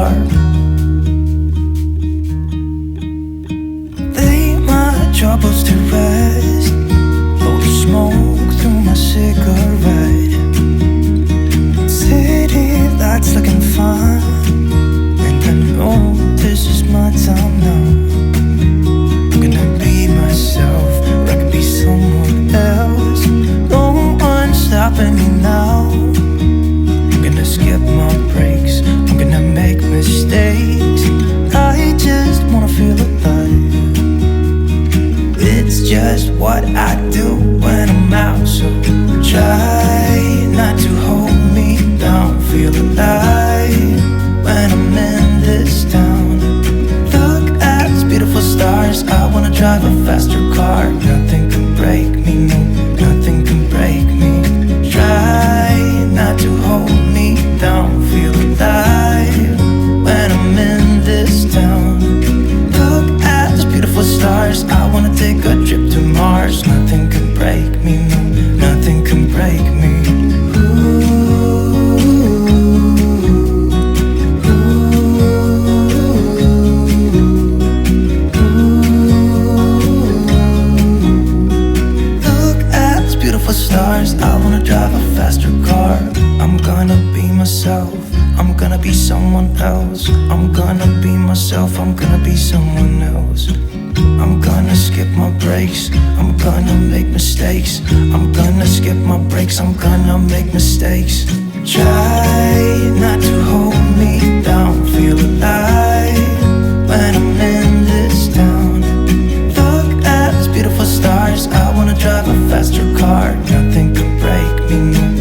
car. Lay my troubles to rest, blow the smoke through my cigarette. City lights looking fine, and I know this is my time now. I'm gonna be myself, or I could be someone else. No one's stopping me now. I'm gonna skip my breaks, I'm gonna make mistakes. I just wanna feel alive. It's just what I do when I'm out, so try not to hold me down. Feel alive when I'm in this town. Look at these beautiful stars, I wanna drive a faster car. Nothing can break me, no, nothing can break me. Try not to hold me down. Feel alive when I'm in this town. Look at these beautiful stars, I wanna take a trip to Mars. Nothing can break me, no, nothing can break me. Stars, I wanna drive a faster car. I'm gonna be myself, I'm gonna be someone else. I'm gonna be myself, I'm gonna be someone else. I'm gonna skip my breaks, I'm gonna make mistakes. I'm gonna skip my breaks, I'm gonna make mistakes. Try not to hold me down. Feel alive when I'm in this town. Look at these beautiful stars, I wanna drive a faster car. Nothing can break me, no.